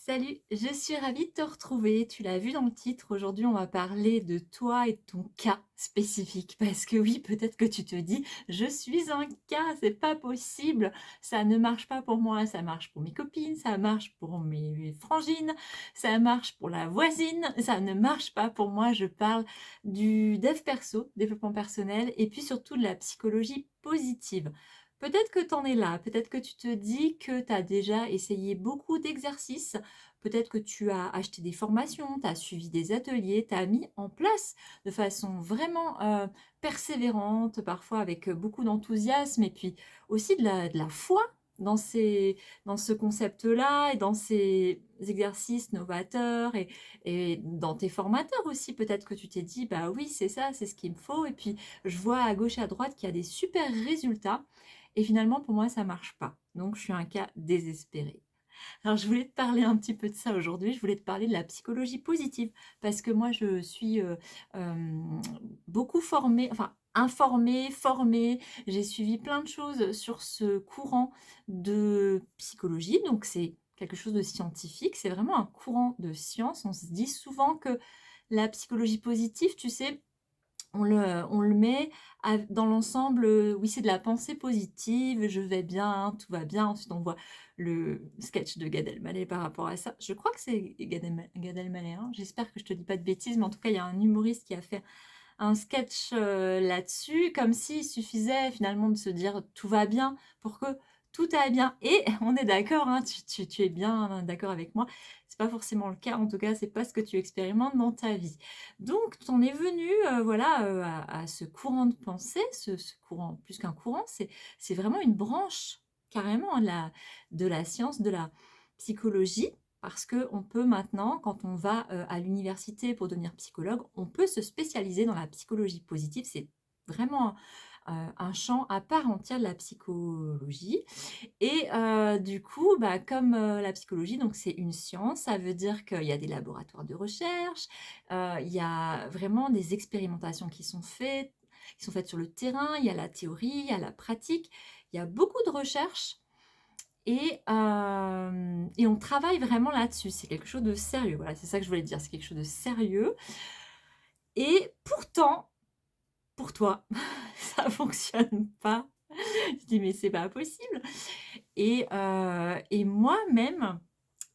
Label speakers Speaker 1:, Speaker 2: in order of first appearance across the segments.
Speaker 1: Salut, je suis ravie de te retrouver. Tu l'as vu dans le titre, aujourd'hui on va parler de toi et de ton cas spécifique. Parce que oui, peut-être que tu te dis, je suis un cas, c'est pas possible, ça ne marche pas pour moi, ça marche pour mes copines, ça marche pour mes frangines, ça marche pour la voisine, ça ne marche pas pour moi. Je parle du dev perso, développement personnel, et puis surtout de la psychologie positive. Peut-être que tu en es là, peut-être que tu te dis que tu as déjà essayé beaucoup d'exercices, peut-être que tu as acheté des formations, tu as suivi des ateliers, tu as mis en place de façon vraiment persévérante, parfois avec beaucoup d'enthousiasme et puis aussi de la foi dans ce concept-là et dans ces exercices novateurs et dans tes formateurs aussi. Peut-être que tu t'es dit, bah oui, c'est ça, c'est ce qu'il me faut. Et puis, je vois à gauche et à droite qu'il y a des super résultats. Et finalement, pour moi, ça marche pas. Donc, je suis un cas désespéré. Alors, je voulais te parler un petit peu de ça aujourd'hui. Je voulais te parler de la psychologie positive parce que moi, je suis beaucoup formée, enfin, informée, formée. J'ai suivi plein de choses sur ce courant de psychologie. Donc, c'est quelque chose de scientifique. C'est vraiment un courant de science. On se dit souvent que la psychologie positive, tu sais, on le met dans l'ensemble, oui, c'est de la pensée positive, je vais bien, tout va bien. Ensuite, on voit le sketch de Gad Elmaleh par rapport à ça. Je crois que c'est Gad Elmaleh, hein. J'espère que je te dis pas de bêtises, mais en tout cas, il y a un humoriste qui a fait un sketch là-dessus, comme s'il suffisait finalement de se dire tout va bien pour que tout aille bien. Et on est d'accord, hein, tu es bien d'accord avec moi. C'est pas forcément le cas, en tout cas, c'est pas ce que tu expérimentes dans ta vie. Donc, tu en es venu voilà, à ce courant de pensée, ce courant, plus qu'un courant, c'est vraiment une branche carrément de la science, de la psychologie, parce qu'on peut maintenant, quand on va à l'université pour devenir psychologue, on peut se spécialiser dans la psychologie positive. C'est vraiment un champ à part entière de la psychologie. Et du coup, bah, comme la psychologie, donc c'est une science, ça veut dire qu'il y a des laboratoires de recherche, il y a vraiment des expérimentations qui sont faites sur le terrain, il y a la théorie, il y a la pratique, il y a beaucoup de recherches et on travaille vraiment là-dessus. C'est quelque chose de sérieux. Voilà, c'est ça que je voulais te dire. C'est quelque chose de sérieux. Et pourtant, pour toi, ça fonctionne pas. Je dis, mais c'est pas possible. Et moi-même,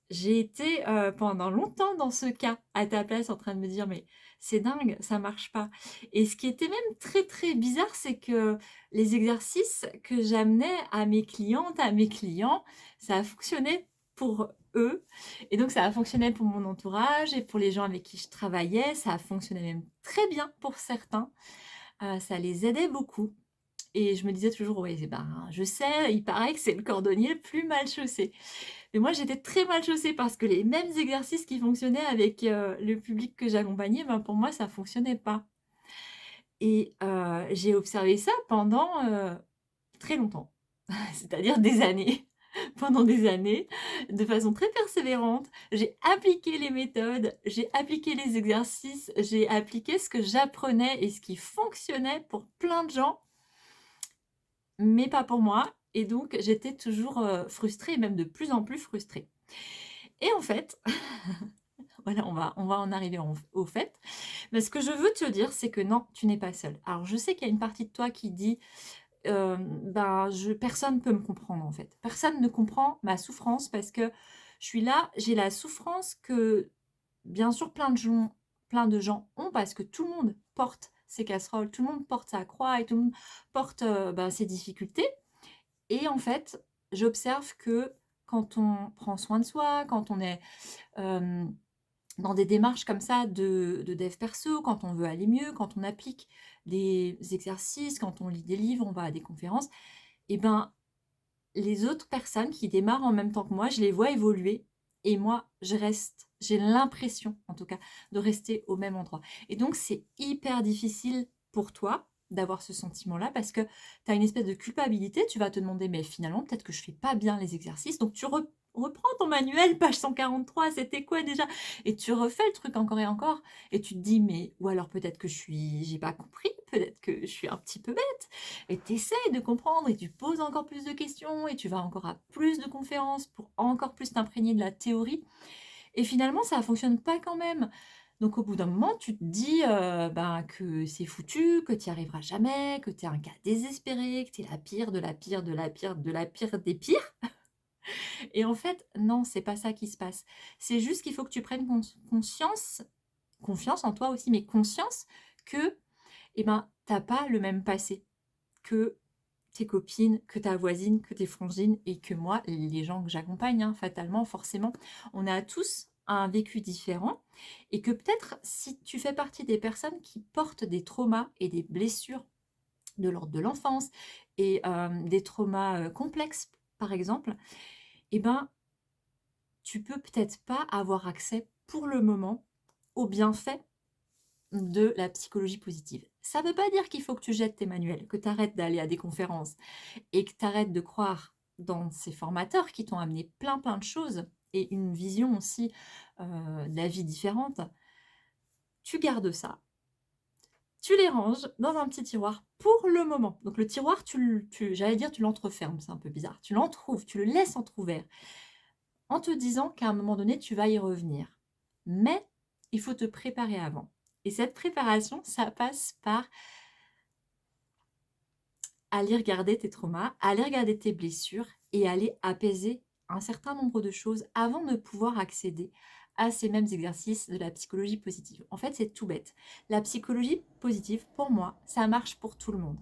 Speaker 1: j'ai été pendant longtemps dans ce cas, à ta place, en train de me dire, mais c'est dingue, ça marche pas. Et ce qui était même très très bizarre, c'est que les exercices que j'amenais à mes clientes, à mes clients, ça a fonctionné pour eux. Et donc ça a fonctionné pour mon entourage et pour les gens avec qui je travaillais. Ça a fonctionné même très bien pour certains. Ça les aidait beaucoup. Et je me disais toujours, oui, ben, je sais, il paraît que c'est le cordonnier le plus mal chaussé. Mais moi, j'étais très mal chaussée parce que les mêmes exercices qui fonctionnaient avec le public que j'accompagnais, ben, pour moi, ça fonctionnait pas. Et j'ai observé ça pendant très longtemps, c'est-à-dire des années. Pendant des années, de façon très persévérante, j'ai appliqué les méthodes, j'ai appliqué les exercices, j'ai appliqué ce que j'apprenais et ce qui fonctionnait pour plein de gens, mais pas pour moi. Et donc, j'étais toujours frustrée, même de plus en plus frustrée. Et en fait, voilà, on va en arriver au fait. Mais ce que je veux te dire, c'est que non, tu n'es pas seule. Alors, je sais qu'il y a une partie de toi qui dit, ben, personne ne peut me comprendre en fait. Personne ne comprend ma souffrance parce que je suis là, j'ai la souffrance que, bien sûr, plein de gens ont parce que tout le monde porte ses casseroles, tout le monde porte sa croix et tout le monde porte ben, ses difficultés. Et en fait, j'observe que quand on prend soin de soi, quand on est euh, dans des démarches comme ça de dev perso, quand on veut aller mieux, quand on applique des exercices, quand on lit des livres, on va à des conférences, et ben les autres personnes qui démarrent en même temps que moi, je les vois évoluer et moi, je reste, j'ai l'impression en tout cas, de rester au même endroit. Et donc, c'est hyper difficile pour toi d'avoir ce sentiment-là parce que tu as une espèce de culpabilité, tu vas te demander, mais finalement, peut-être que je fais pas bien les exercices, donc tu reprends ton manuel, page 143, c'était quoi déjà? Et tu refais le truc encore et encore et tu te dis: «Mais» ou alors peut-être que j'ai pas compris, peut-être que je suis un petit peu bête et tu essayes de comprendre et tu poses encore plus de questions et tu vas encore à plus de conférences pour encore plus t'imprégner de la théorie et finalement ça fonctionne pas quand même. Donc au bout d'un moment, tu te dis, ben, que c'est foutu, que tu y arriveras jamais, que tu es un cas désespéré, que tu es la pire de la pire de la pire de la pire des pires et en fait, non, c'est pas ça qui se passe. C'est juste qu'il faut que tu prennes conscience, confiance en toi aussi, mais conscience que, eh ben, tu pas le même passé que tes copines, que ta voisine, que tes frangines et que moi, les gens que j'accompagne, hein, fatalement, forcément. On a tous un vécu différent et que peut-être si tu fais partie des personnes qui portent des traumas et des blessures de l'ordre de l'enfance et des traumas complexes, par exemple, eh ben, tu peux peut-être pas avoir accès pour le moment aux bienfaits de la psychologie positive. Ça ne veut pas dire qu'il faut que tu jettes tes manuels, que tu arrêtes d'aller à des conférences et que tu arrêtes de croire dans ces formateurs qui t'ont amené plein plein de choses et une vision aussi de la vie différente. Tu gardes ça, tu les ranges dans un petit tiroir pour le moment. Donc le tiroir, j'allais dire tu l'entrefermes, c'est un peu bizarre. Tu l'entrouvres, tu le laisses entrouvert en te disant qu'à un moment donné, tu vas y revenir. Mais il faut te préparer avant. Et cette préparation, ça passe par aller regarder tes traumas, aller regarder tes blessures et aller apaiser un certain nombre de choses avant de pouvoir accéder à ces mêmes exercices de la psychologie positive. En fait, c'est tout bête. La psychologie positive, pour moi, ça marche pour tout le monde,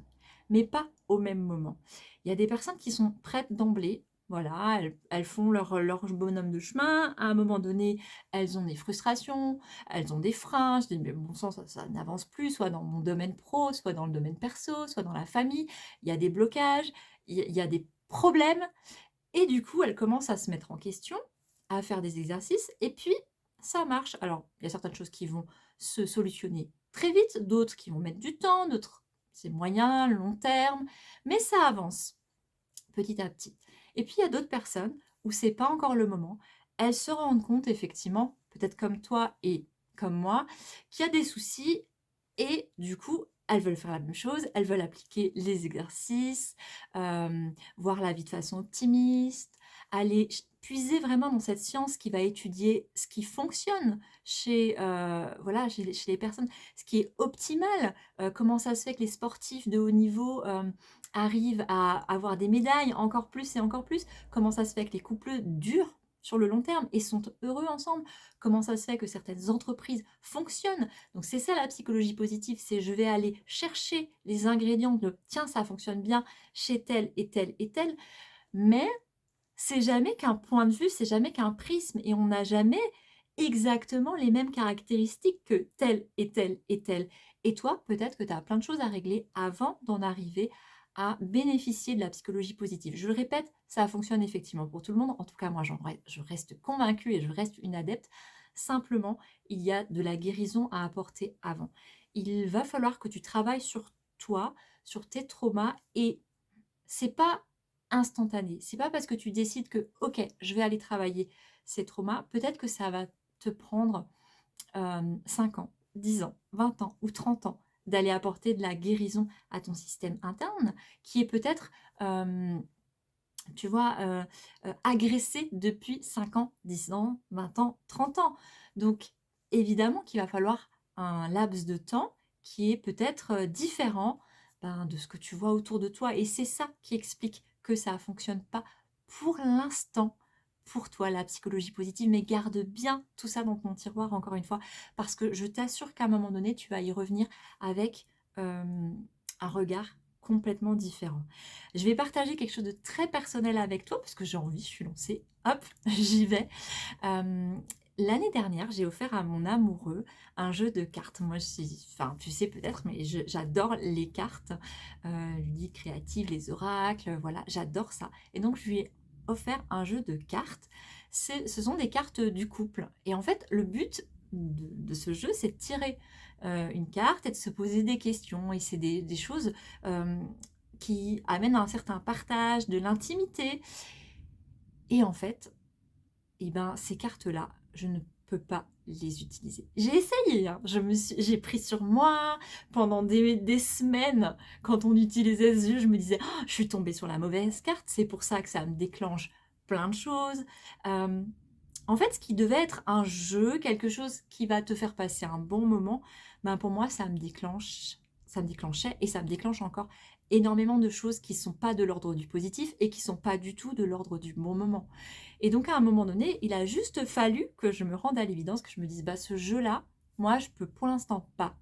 Speaker 1: mais pas au même moment. Il y a des personnes qui sont prêtes d'emblée. Voilà, elles font leur bonhomme de chemin. À un moment donné, elles ont des frustrations, elles ont des freins. Je dis, mais bon sang, ça n'avance plus, soit dans mon domaine pro, soit dans le domaine perso, soit dans la famille. Il y a des blocages, il y a des problèmes. Et du coup, elles commencent à se mettre en question, à faire des exercices. Et puis, ça marche. Alors, il y a certaines choses qui vont se solutionner très vite, d'autres qui vont mettre du temps, d'autres c'est moyen, long terme. Mais ça avance petit à petit. Et puis il y a d'autres personnes où c'est pas encore le moment. Elles se rendent compte effectivement, peut-être comme toi et comme moi, qu'il y a des soucis et du coup, elles veulent faire la même chose, elles veulent appliquer les exercices, voir la vie de façon optimiste, aller puiser vraiment dans cette science qui va étudier ce qui fonctionne voilà, chez les personnes, ce qui est optimal, comment ça se fait que les sportifs de haut niveau arrivent à avoir des médailles encore plus et encore plus, comment ça se fait que les couples durent sur le long terme et sont heureux ensemble, comment ça se fait que certaines entreprises fonctionnent. Donc c'est ça la psychologie positive, c'est je vais aller chercher les ingrédients de tiens ça fonctionne bien chez tel et tel et tel, mais c'est jamais qu'un point de vue, c'est jamais qu'un prisme et on n'a jamais exactement les mêmes caractéristiques que tel et tel et tel. Et toi, peut-être que tu as plein de choses à régler avant d'en arriver à bénéficier de la psychologie positive. Je le répète, ça fonctionne effectivement pour tout le monde. En tout cas, moi, je reste convaincue et je reste une adepte. Simplement, il y a de la guérison à apporter avant. Il va falloir que tu travailles sur toi, sur tes traumas et c'est pas instantané. C'est pas parce que tu décides que OK, je vais aller travailler ces traumas, peut-être que ça va te prendre 5 ans, 10 ans, 20 ans ou 30 ans d'aller apporter de la guérison à ton système interne qui est peut-être, tu vois, agressé depuis 5 ans, 10 ans, 20 ans, 30 ans. Donc évidemment qu'il va falloir un laps de temps qui est peut-être, différent, ben, de ce que tu vois autour de toi et c'est ça qui explique que ça ne fonctionne pas pour l'instant pour toi, la psychologie positive. Mais garde bien tout ça dans ton tiroir encore une fois parce que je t'assure qu'à un moment donné, tu vas y revenir avec, un regard complètement différent. Je vais partager quelque chose de très personnel avec toi parce que j'ai envie, je suis lancée, hop, j'y vais. L'année dernière, j'ai offert à mon amoureux un jeu de cartes. Moi, enfin, tu sais peut-être, mais j'adore les cartes ludiques, créatives, les oracles, voilà, j'adore ça. Et donc, je lui ai offert un jeu de cartes. Ce sont des cartes du couple. Et en fait, le but de ce jeu, c'est de tirer une carte et de se poser des questions. Et c'est des choses euh, qui amènent à un certain partage, de l'intimité. Et en fait, et ben ces cartes-là, je ne peux pas les utiliser. J'ai essayé, hein, j'ai pris sur moi pendant des semaines. Quand on utilisait ce jeu, je me disais: «Oh, je suis tombée sur la mauvaise carte». C'est pour ça que ça me déclenche plein de choses. Hem, En fait, ce qui devait être un jeu, quelque chose qui va te faire passer un bon moment, ben pour moi, ça me déclenchait et ça me déclenche encore énormément de choses qui sont pas de l'ordre du positif et qui sont pas du tout de l'ordre du bon moment. Et donc à un moment donné, il a juste fallu que je me rende à l'évidence, que je me dise: «Bah, ce jeu-là, moi, je peux pour l'instant pas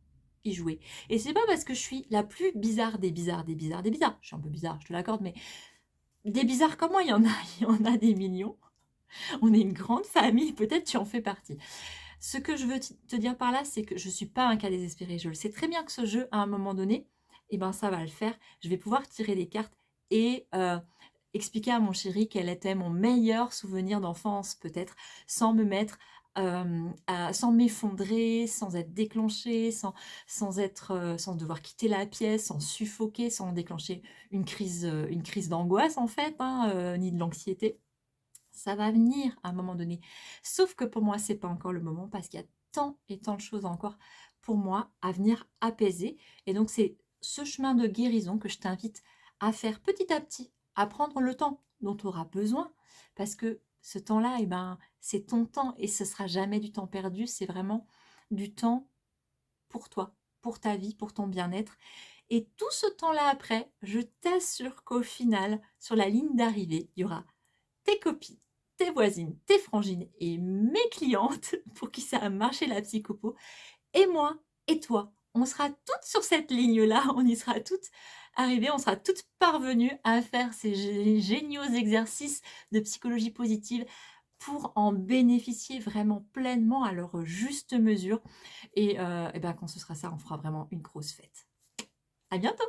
Speaker 1: y jouer». Et c'est pas parce que je suis la plus bizarre des bizarres, des bizarres, des bizarres. Je suis un peu bizarre, je te l'accorde, mais des bizarres comme moi, il y en a il y en a des millions. On est une grande famille, peut-être tu en fais partie. Ce que je veux te dire par là, c'est que je suis pas un cas désespéré. Je le sais très bien que ce jeu, à un moment donné, eh ben, ça va le faire. Je vais pouvoir tirer des cartes et expliquer à mon chéri quel était mon meilleur souvenir d'enfance, peut-être, sans me mettre, sans m'effondrer, sans être déclenchée, sans devoir quitter la pièce, sans suffoquer, sans déclencher une crise d'angoisse, en fait, hein, ni de l'anxiété. Ça va venir à un moment donné. Sauf que pour moi, c'est pas encore le moment parce qu'il y a tant et tant de choses encore pour moi à venir apaiser. Et donc, c'est ce chemin de guérison que je t'invite à faire petit à petit, à prendre le temps dont tu auras besoin. Parce que ce temps-là, eh ben, c'est ton temps et ce sera jamais du temps perdu. C'est vraiment du temps pour toi, pour ta vie, pour ton bien-être. Et tout ce temps-là après, je t'assure qu'au final, sur la ligne d'arrivée, il y aura tes copines, tes voisines, tes frangines et mes clientes pour qui ça a marché la psychopo et moi et toi. On sera toutes sur cette ligne-là, on y sera toutes arrivées, on sera toutes parvenues à faire ces géniaux exercices de psychologie positive pour en bénéficier vraiment pleinement à leur juste mesure et ben, quand ce sera ça, on fera vraiment une grosse fête. À bientôt!